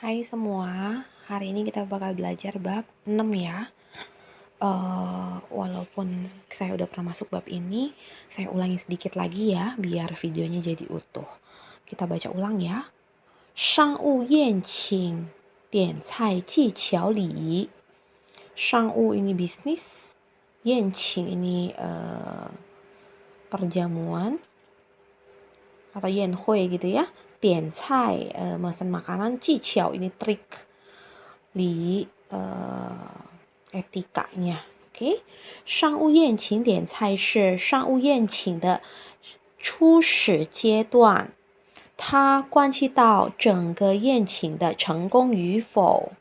Hai semua, hari ini kita bakal belajar bab 6 ya. Walaupun saya udah pernah masuk bab ini, saya ulangi sedikit lagi ya, biar videonya jadi utuh. Kita baca ulang ya. 商务宴请点菜技巧礼。商务ini bisnis, 宴请ini perjamuan atau 宴会 gitu ya. 点菜 mesen makanan, 技巧 ini trik, 礼 etikanya. OK， 商务宴请点菜是商务宴请的初始阶段，它关系到整个宴请的成功与否。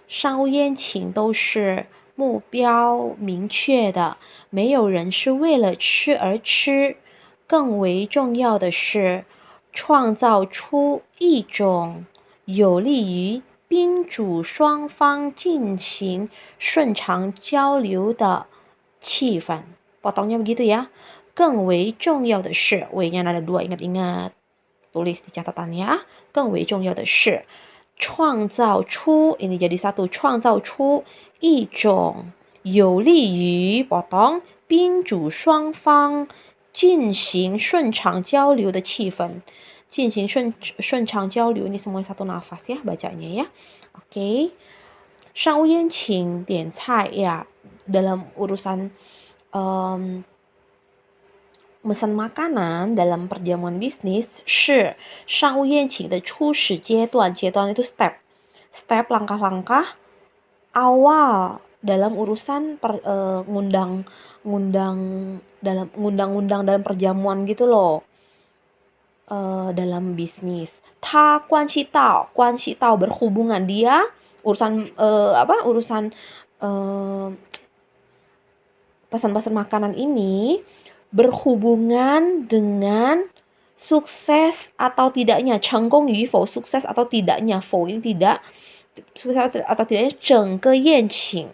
商务宴请都是目标明确的，没有人是为了吃而吃。更为重要的是，创造出一种有利于宾主双方进行顺畅交流的气氛。Potongnya begitu ya. 更为重要的是 W-nya ada 2, ingat-ingat. Tulis di catatan ya. 更为重要的是创造出 ini jadi satu, 创造出一种有利于 potong 宾主双方进行顺畅交流的气氛。进行顺畅交流 ini semua satu nafas ya bacanya ya. Oke. 商务宴请点菜 ya dalam urusan mesan makanan dalam perjamuan bisnis 是商务宴请的初始阶段 itu step langkah-langkah awal dalam urusan ngundang dalam perjamuan gitu loh, dalam bisnis. 它关系到 berhubungan, dia urusan pesan-pesan makanan ini berhubungan dengan sukses atau tidaknya, 成功与否 sukses atau tidaknya, 否 ini tidak, sukses atau tidaknya 整个宴请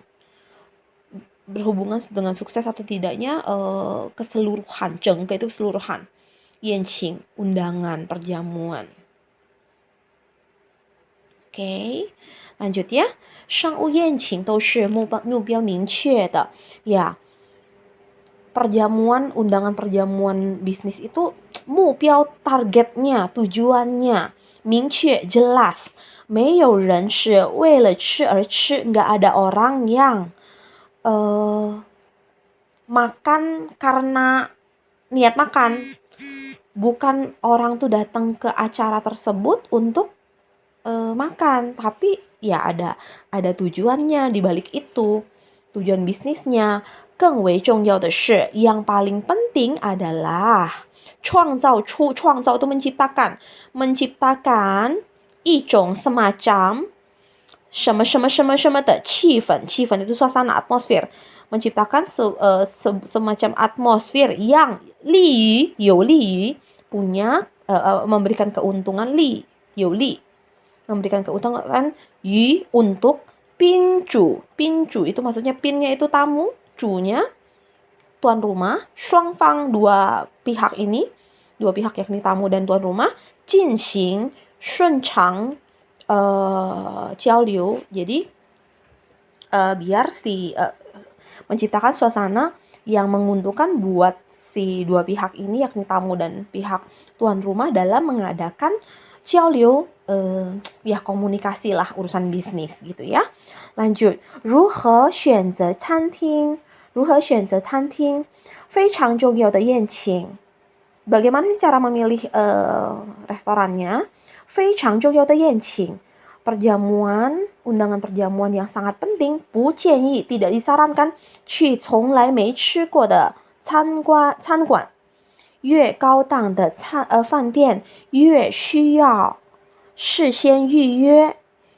berhubungan dengan sukses atau tidaknya keseluruhan, 整个 itu keseluruhan, 宴请 undangan, perjamuan. Oke, lanjut ya. 商务宴请都是目标明确的 ya. Undangan perjamuan bisnis itu 目标 targetnya, tujuannya 明确 jelas. 没有人是为了吃而吃, nggak ada orang yang makan karena niat makan. Bukan orang tuh datang ke acara tersebut untuk makan, tapi ya ada tujuannya di balik itu, tujuan bisnisnya. 更为重要的是 yang paling penting adalah 创造出 itu menciptakan 一种 semacam 什么的气氛 itu suasana, atmosfer, menciptakan semacam atmosfer yang 有利于 punya memberikan keuntungan, 有利 memberikan keuntungan 于 untuk 宾主 itu maksudnya pinnya itu tamu,主nya tuan rumah, 双方 dua pihak yakni tamu dan tuan rumah, 进行顺畅交流, jadi biar menciptakan suasana yang menguntungkan buat si dua pihak ini yakni tamu dan pihak tuan rumah dalam mengadakan 交流 ya komunikasi lah, urusan bisnis gitu ya. Lanjut, 如何选择餐厅非常重要的宴请. Bagaimana sih cara memilih restorannya? 非常重要的宴请 undangan perjamuan yang sangat penting, 不建议 tidak disarankan 去从来没吃过的餐馆越高档的饭店越需要事先预约，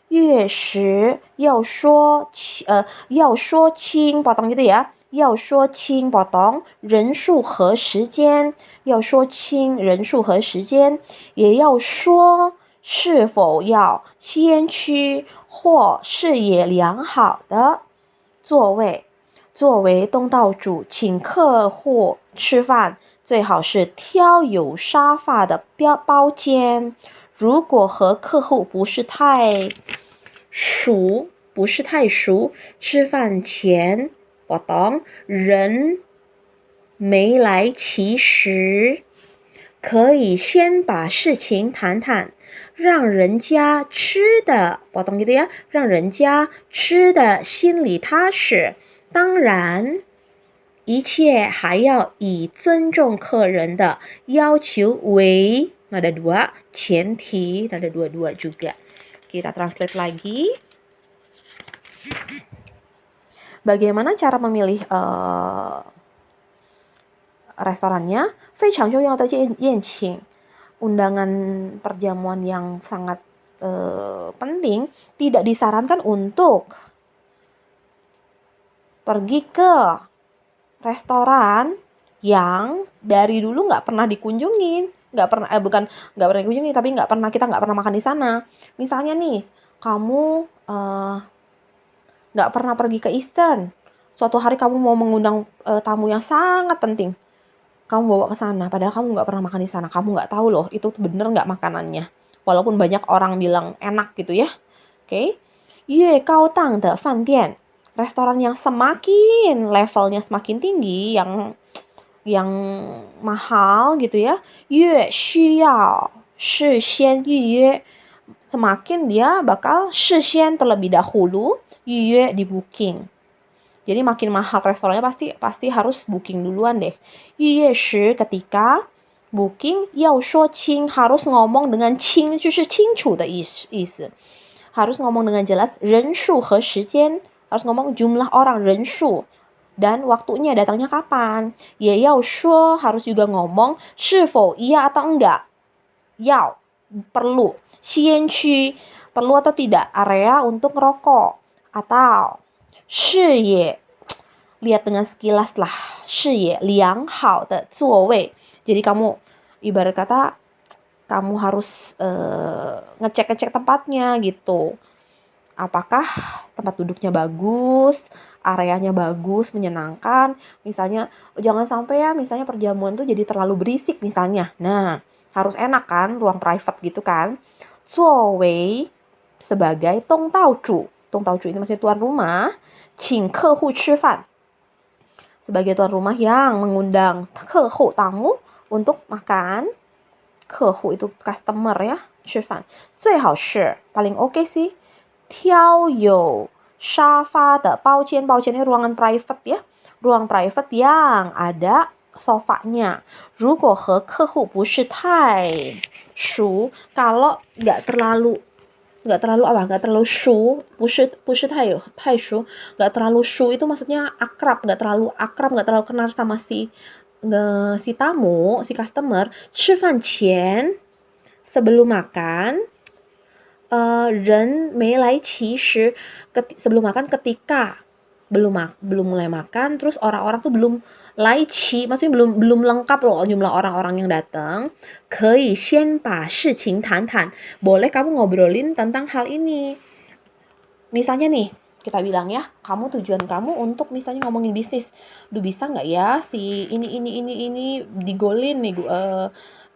越时要说清 potong gitu ya, 要说清 potong 人数和时间，要说清人数和时间，也要说是否要先驱或视野良好的座位。作为东道主，请客户吃饭最好是挑有沙发的包间。如果和客户不是太熟，吃饭前 potong 人没来及时，可以先把事情谈谈，让人家吃的 potong gitu ya， 让人家吃的心里踏实。当然，一切还要以尊重客人的要求为 ada dua 前提 ada dua juga. Kita translate lagi. Bagaimana cara memilih restorannya? 非常重要的宴请 undangan perjamuan yang sangat penting, tidak disarankan untuk pergi ke restoran yang dari dulu nggak pernah dikunjungin, nggak pernah dikunjungin, tapi kita nggak pernah makan di sana. Misalnya nih, kamu nggak pernah pergi ke Eastern, suatu hari kamu mau mengundang tamu yang sangat penting, kamu bawa ke sana, padahal kamu nggak pernah makan di sana, kamu nggak tahu loh itu bener nggak makanannya, walaupun banyak orang bilang enak gitu ya. Oke, 越高档的饭店 restoran yang semakin levelnya semakin tinggi, yang mahal gitu ya, 越需要事先预约 semakin dia bakal 事先 terlebih dahulu 预约 di booking. Jadi makin mahal restorannya pasti harus booking duluan deh. 预约时 ketika booking 要说清 harus ngomong dengan 清 就是清楚的意思. Harus ngomong dengan jelas 人数和时间 harus ngomong jumlah orang 人数 dan waktunya datangnya kapan. 也要说 harus juga ngomong 是否 iya atau enggak. 要 perlu. 先区 perlu atau tidak area untuk ngerokok atau 视野 lihat dengan sekilas lah, 视野良好的座位. Jadi kamu ibarat kata kamu harus ngecek tempatnya gitu. Apakah tempat duduknya bagus, areanya bagus, menyenangkan. Misalnya jangan sampai ya misalnya perjamuan tuh jadi terlalu berisik misalnya. Nah, harus enak kan, ruang private gitu kan. 作为 sebagai 东道主 ini maksudnya tuan rumah, 请客户吃饭 sebagai tuan rumah yang mengundang 客户 tamu untuk makan. 客户 itu customer ya, 吃饭 最好是 paling oke sih 挑有沙发的包间 ini ruangan private ya, ruang private yang ada sofanya. 如果和客户不是太熟 kalau nggak terlalu熟 不是太熟 nggak terlalu 熟 itu maksudnya akrab, nggak terlalu kenal sama si tamu, si customer. 吃饭前 sebelum makan, 人没来及时 sebelum makan ketika belum mulai makan, terus orang-orang tuh belum laiqi, maksudnya belum lengkap loh jumlah orang-orang yang datang. 可以先把事情谈谈 boleh kamu ngobrolin tentang hal ini. Misalnya nih, kita bilang ya, tujuan kamu untuk misalnya ngomongin bisnis. Duh, bisa nggak ya si ini digolin nih,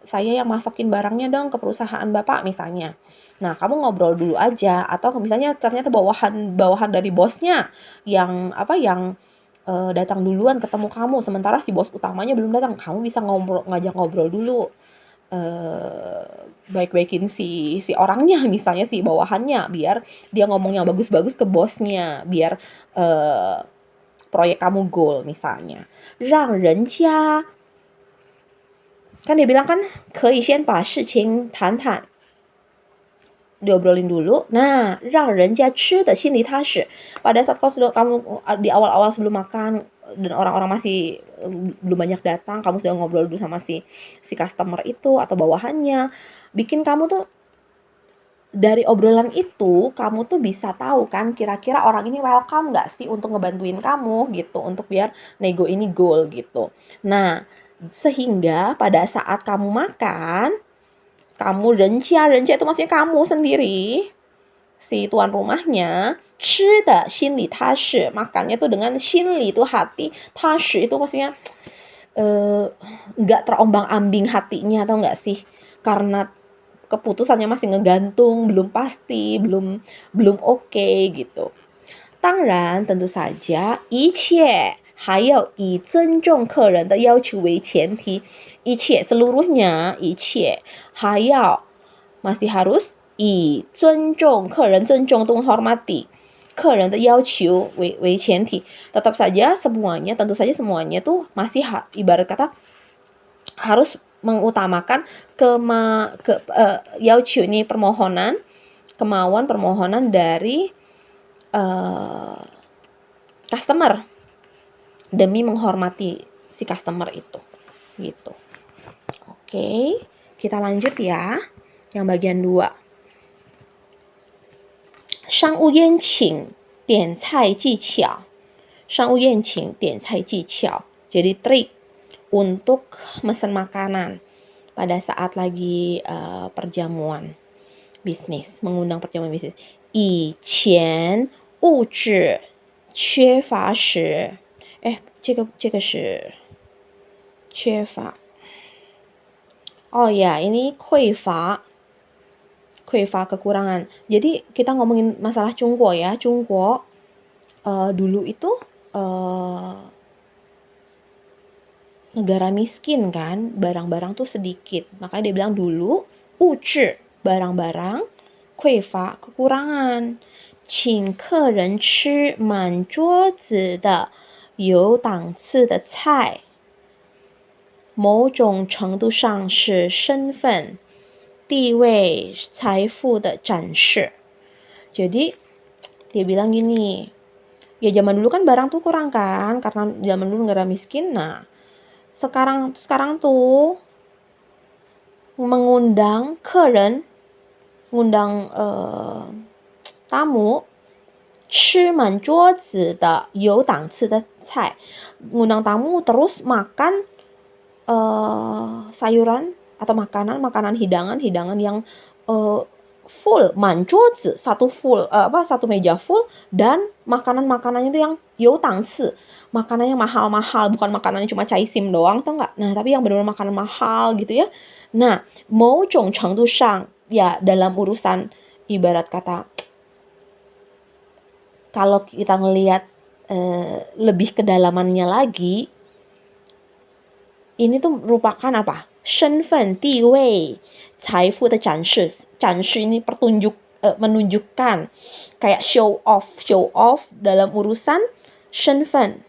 saya yang masukin barangnya dong ke perusahaan Bapak misalnya. Nah, kamu ngobrol dulu aja, atau misalnya ternyata bawahan dari bosnya yang datang duluan ketemu kamu, sementara si bos utamanya belum datang. Kamu bisa ngajak ngobrol dulu, baik-baikin si orangnya, misalnya si bawahannya, biar dia ngomong yang bagus-bagus ke bosnya, biar proyek kamu goal misalnya. 让人家 kan dia bilang kan 可以先把事情谈谈 diobrolin dulu. Nah, 让人家吃的心里踏实 pada saat kamu di awal-awal sebelum makan dan orang-orang masih belum banyak datang, kamu sudah ngobrol dulu sama si customer itu atau bawahannya, bikin kamu tuh dari obrolan itu kamu tuh bisa tahu kan kira-kira orang ini welcome nggak sih untuk ngebantuin kamu gitu, untuk biar nego ini goal gitu. Nah, sehingga pada saat kamu makan, kamu rencia itu maksudnya kamu sendiri, si tuan rumahnya, 吃的心里踏实 makannya tuh dengan 心里 itu hati, 踏实 itu maksudnya nggak terombang-ambing hatinya, atau nggak sih, karena keputusannya masih ngegantung, belum pasti, belum oke gitu. 当然，tentu saja，一切还要以尊重客人的要求为前提。一切 seluruhnya，一切还要 masih harus 以尊重客人，尊重 itu menghormati 客人的要求为前提。Tetap saja semuanya, tentu saja semuanya tuh masih ibarat kata harus mengutamakan要求 ini permohonan, kemauan permohonan dari customer demi menghormati si customer itu gitu. Oke, kita lanjut ya yang bagian 2. 商务宴请点菜技巧，商务宴请点菜技巧 jadi trik untuk mesen makanan pada saat lagi perjamuan bisnis, mengundang perjamuan bisnis. 以前物质缺乏时，这个是缺乏。Oh ya, ini 匮乏 kekurangan. Jadi kita ngomongin masalah Chungguo ya. Chungguo dulu itu negara miskin kan, barang-barang tuh sedikit. Makanya dia bilang dulu 物质 barang-barang, 匮乏 kekurangan. 请客人吃满桌子的有档次的菜，某种程度上是身份、地位、财富的展示。Jadi dia bilang gini, ya zaman dulu kan barang tuh kurang kan, karena zaman dulu negara miskin. Nah, sekarang tuh mengundang 客人, ngundang tamu, 吃满桌子的有档次的菜, ngundang tamu terus makan sayuran atau makanan hidangan yang full, 满桌子 satu meja full, dan makanannya itu yang 有档次, makanannya mahal-mahal, bukan makanannya cuma cai sim doang, tau nggak? Nah, tapi yang benar-benar makanan mahal gitu ya. Nah, 某种程度上 ya dalam urusan ibarat kata kalau kita ngelihat lebih kedalamannya lagi, ini tuh merupakan apa? 身份地位财富的展示 ini menunjukkan kayak show off dalam urusan 身份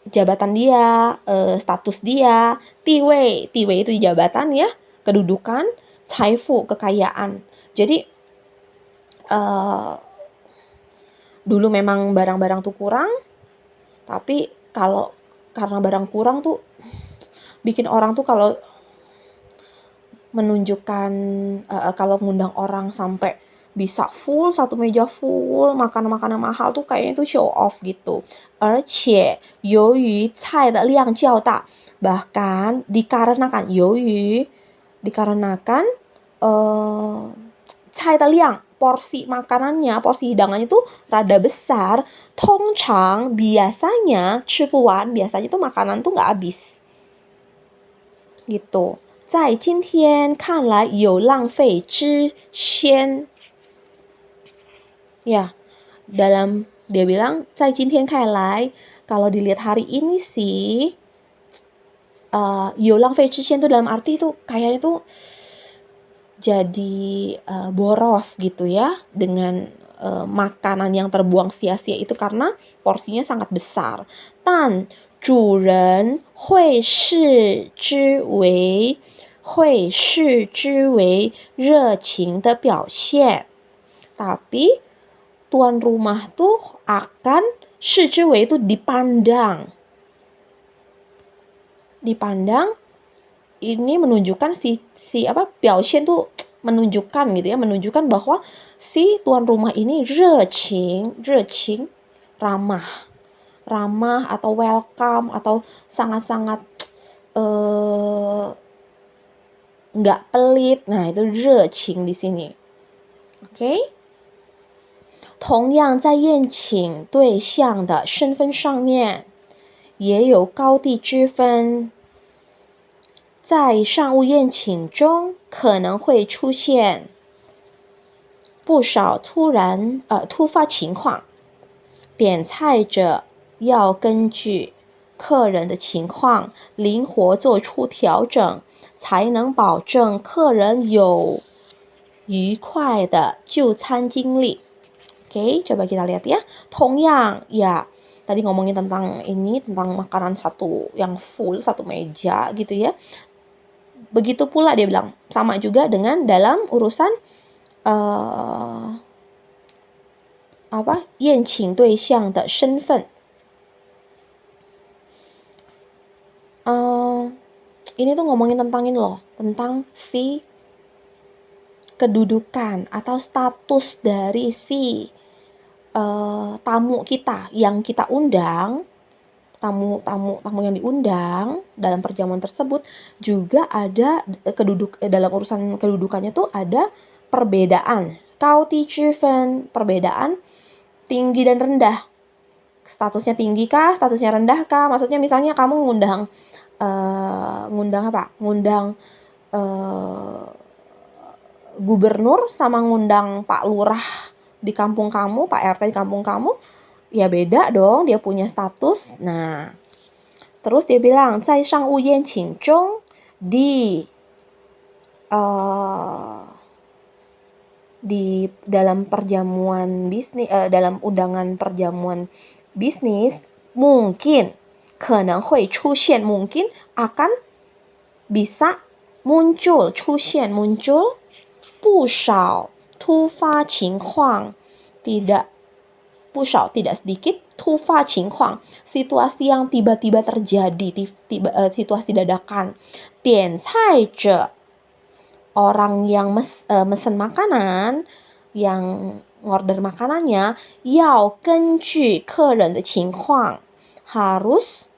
jabatan dia, status dia, 地位 itu jabatan ya, kedudukan, 财富 kekayaan. Jadi dulu memang barang-barang tuh kurang, tapi karena barang kurang tuh bikin orang tuh kalau menunjukkan kalau ngundang orang sampai bisa full, satu meja full, makanan-makanan mahal tuh kayaknya itu show off gitu. 而且由于菜的量较大, bahkan dikarenakan 菜的量 porsi makanannya, porsi hidangannya tuh rada besar, 通常 biasanya 吃不完, biasanya tuh makanan tuh nggak habis gitu. 在今天看来有浪费之嫌. Ya, dalam dia bilang 在今天看来, kalau dilihat hari ini sih 有浪费之嫌tuh dalam arti tuh kayaknya tuh jadi boros gitu ya, dengan makanan yang terbuang sia-sia itu karena porsinya sangat besar. 但主人会视之为热情的表现. Tapi tuan rumah tuh akan 视之为 itu dipandang ini menunjukkan si表现 tuh menunjukkan gitu ya, menunjukkan bahwa si tuan rumah ini 热情 ramah atau welcome atau sangat-sangat nggak pelit. Nah, itu 热情 di sini. Oke. 同样在宴请对象的身份上面也有高低之分。在上午宴请中可能会出现不少突发情况，点菜者要根据客人的情况灵活做出调整，才能保证客人有愉快的就餐经历。Oke, coba kita lihat ya. Tongyang, ya tadi ngomongin tentang ini, tentang makanan yang full, satu meja gitu ya. Begitu pula dia bilang, sama juga dengan dalam urusan宴请对象的身份。Ini tuh ngomongin tentang ini loh, tentang si kedudukan atau status dari si tamu kita yang kita undang, tamu yang diundang dalam perjamuan tersebut juga ada dalam urusan kedudukannya tuh ada perbedaan. Kau ti chifen, perbedaan tinggi dan rendah. Statusnya tinggi kah, statusnya rendah kah? Maksudnya misalnya kamu ngundang gubernur sama ngundang Pak Lurah di kampung kamu, Pak RT di kampung kamu, ya beda dong, dia punya status. Nah, terus dia bilang, 在上午宴请中 di dalam perjamuan bisnis, dalam undangan perjamuan bisnis, mungkin 可能会出现 mungkin akan bisa muncul 出现 muncul 不少突发情况 tidak sedikit 突发情况 situasi yang tiba-tiba terjadi, situasi dadakan. 点菜者 orang yang mesen makanan, yang order makanannya 要根据客人的情况 harus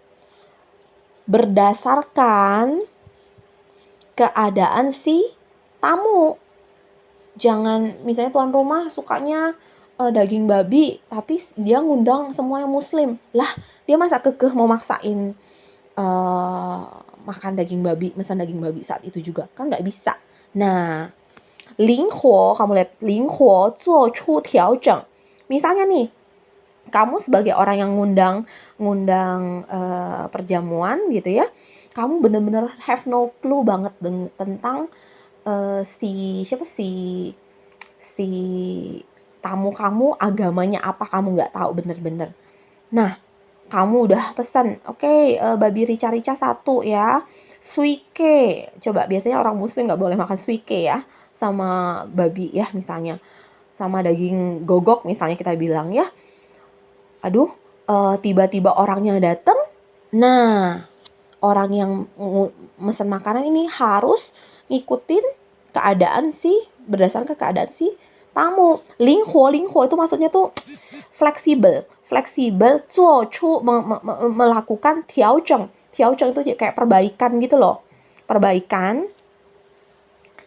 berdasarkan keadaan si tamu. Jangan misalnya tuan rumah sukanya daging babi, tapi dia ngundang semua yang muslim. Lah, dia masa kekeh mau maksain makan daging babi, pesan daging babi saat itu juga. Kan nggak bisa. Nah, 灵活, kamu lihat, 灵活做出调整. Misalnya nih, kamu sebagai orang yang ngundang perjamuan gitu ya, kamu bener-bener have no clue banget tentang si tamu kamu agamanya apa, kamu nggak tahu bener-bener. Nah, kamu udah pesan, oke, babi rica-rica 1 ya, suike. Coba biasanya orang muslim nggak boleh makan suike ya, sama babi ya misalnya, sama daging gogok misalnya kita bilang ya. Aduh, tiba-tiba orangnya datang. Nah, orang yang mesen makanan ini harus ngikutin berdasarkan keadaan si tamu. 灵活 itu maksudnya tuh fleksibel, 做出 melakukan 调整itu kayak perbaikan gitu loh. Perbaikan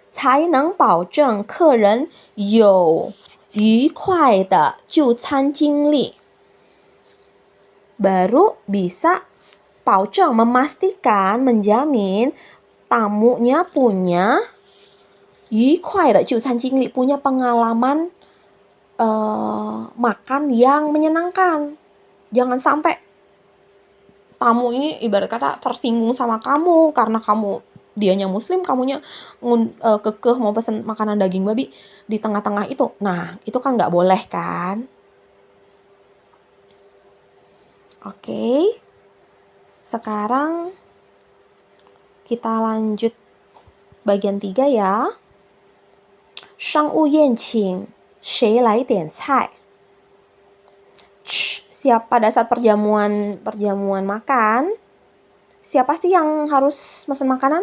才能保证客人有愉快的就餐经历. Baru bisa 保证 memastikan, menjamin tamunya punya 愉快的就餐经历, punya pengalaman makan yang menyenangkan. Jangan sampai tamu ini ibarat kata tersinggung sama kamu karena dianya muslim, kamunya kekeh mau pesen makanan daging babi di tengah-tengah itu. Nah, itu kan nggak boleh kan? Oke. Sekarang kita lanjut bagian 3 ya. 商务宴请谁来点菜? Pada saat perjamuan makan, siapa sih yang harus pesan makanan?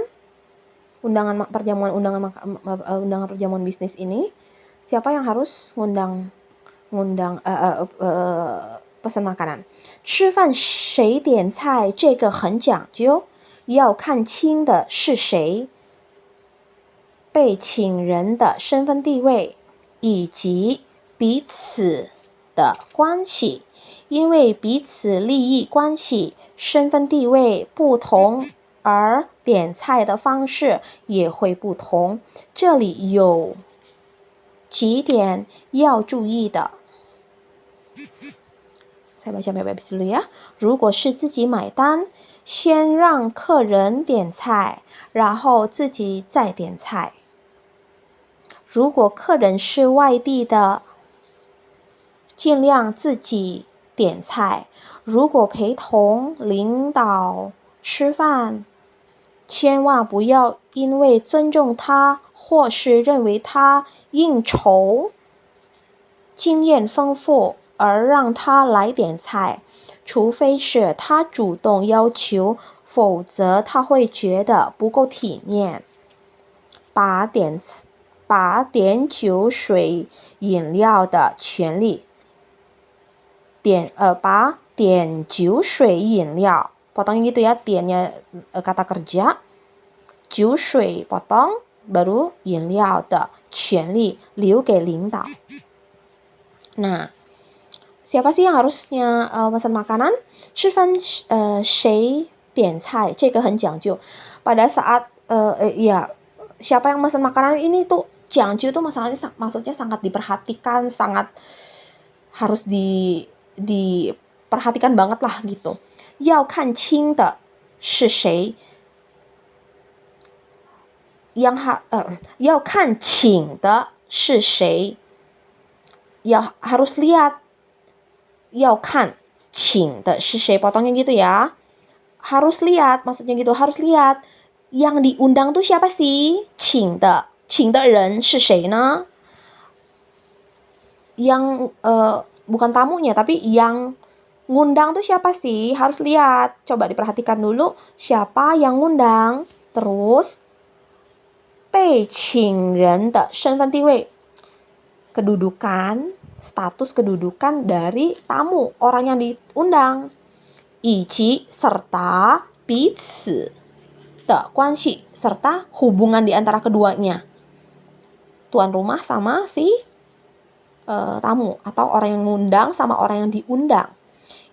Undangan perjamuan bisnis ini, siapa yang harus ngundang pesan makanan? 吃饭谁点菜这个很讲究，要看清的是谁，被请人的身份地位以及彼此的关系，因为彼此利益关系、身份地位不同而点菜的方式也会不同。这里有几点要注意的。saya baca bebas dulu ya. 如果是自己买单，先让客人点菜，然后自己再点菜。如果客人是外地的，尽量自己点菜。如果陪同领导吃饭，千万不要因为尊重他，或是认为他应酬经验丰富而让他来点菜，除非是他主动要求，否则他会觉得不够体面。把点酒水饮料的权利把点酒水饮料potong gitu ya, tiannya kata kerja, 酒水 potong, baru 饮料的权利留给领导。Nah, siapa sih yang harusnya pesan makanan? 吃饭谁点菜？这个很讲究。Pada saat siapa yang pesan makanan ini tuh 讲究 tuh maksudnya sangat diperhatikan, sangat harus diperhatikan banget lah gitu. 要看清的是谁？要看请的是谁？harus lihat 要看请的是谁 potongnya gitu ya. Harus lihat maksudnya gitu, harus lihat yang diundang tuh siapa sih? 请的人是谁呢？ Yang bukan tamunya tapi yang ngundang tuh siapa sih? Harus lihat, coba diperhatikan dulu siapa yang ngundang. Terus 被请人的身份地位， kedudukan, status kedudukan dari tamu, orang yang diundang. 以及 serta 彼此的关系 serta hubungan di antara keduanya. Tuan rumah sama si tamu atau orang yang ngundang sama orang yang diundang.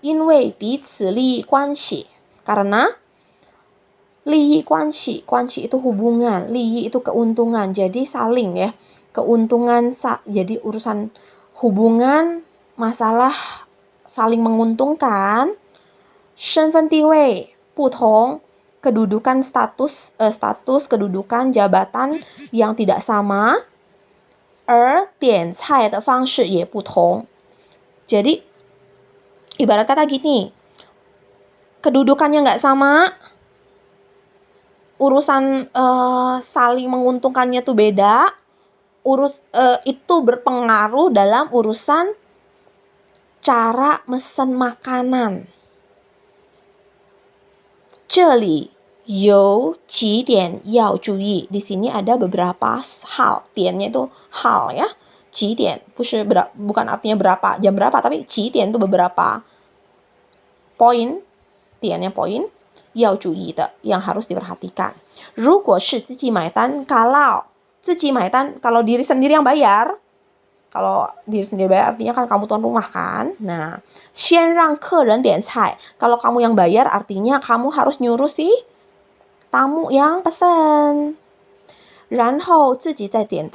因为彼此利益关系 karena 利益关系 itu hubungan, 利益 itu keuntungan, jadi saling ya, keuntungan jadi urusan hubungan, masalah saling menguntungkan. 身份地位不同 kedudukan status kedudukan jabatan yang tidak sama. 而点菜的方式也不同. Jadi ibarat kata gini, kedudukannya nggak sama, urusan saling menguntungkannya tuh beda, itu berpengaruh dalam urusan cara mesen makanan. 这里有几点要注意. Di sini ada beberapa hal. 点nya itu hal ya. 几点 bukan artinya berapa, jam berapa, tapi 几点 itu beberapa poin. 点nya poin. 要注意的 yang harus diperhatikan. 如果是自己买单, kalau 自己买单, kalau diri sendiri yang bayar. Kalau diri sendiri bayar artinya kan kamu tuan rumah kan. Nah, 先让客人点菜. Kalau kamu yang bayar artinya kamu harus nyuruh si tamu yang pesan. 然后自己再点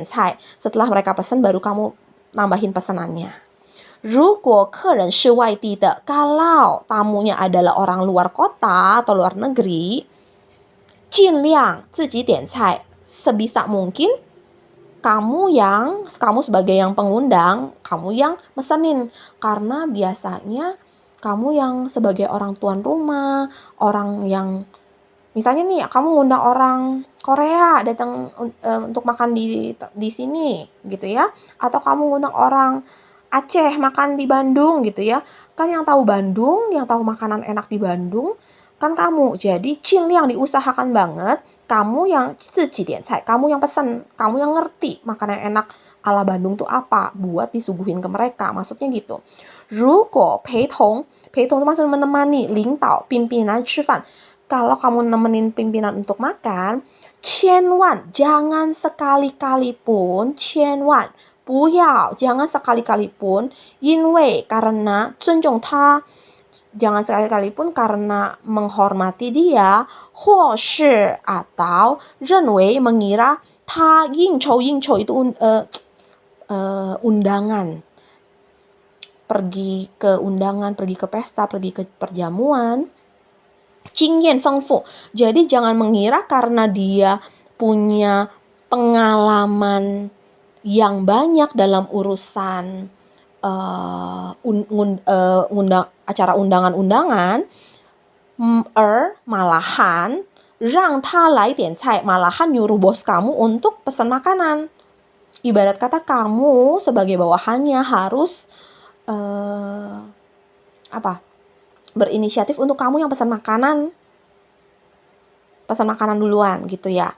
菜. Setelah mereka pesan baru kamu nambahin pesanannya. 如果客人是外地的, kalau tamunya adalah orang luar kota atau luar negeri, 尽量自己点菜. Sebisa mungkin kamu sebagai yang pengundang, kamu yang mesenin. Karena biasanya kamu yang sebagai orang tuan rumah, orang yang misalnya nih kamu ngundang orang Korea datang untuk makan di sini gitu ya, atau kamu ngundang orang Aceh makan di Bandung gitu ya. Kan yang tahu Bandung, yang tahu makanan enak di Bandung kan kamu. Jadi 尽量 diusahakan banget kamu yang 自己点菜, kamu yang pesen, kamu yang ngerti makanan enak ala Bandung tuh apa buat disuguhin ke mereka, maksudnya gitu. 如果陪同 itu maksudnya menemani 领导 pimpinan 吃饭. Kalau kamu nemenin pimpinan untuk makan, 千万 jangan sekali-kali pun, 千万 不要 jangan sekali-kali pun, 因为 karena 尊重他 Jangan sekali-kali pun karena menghormati dia, 或是 atau 认为 mengira 他应酬itu undangan. Pergi ke undangan, pergi ke pesta, pergi ke perjamuan. 经验丰富. Jadi jangan mengira karena dia punya pengalaman yang banyak dalam urusan acara undangan-undangan, malahan 让他来点菜, malahan nyuruh bos kamu untuk pesan makanan. Ibarat kata kamu sebagai bawahannya harus berinisiatif untuk kamu yang pesan makanan duluan gitu ya.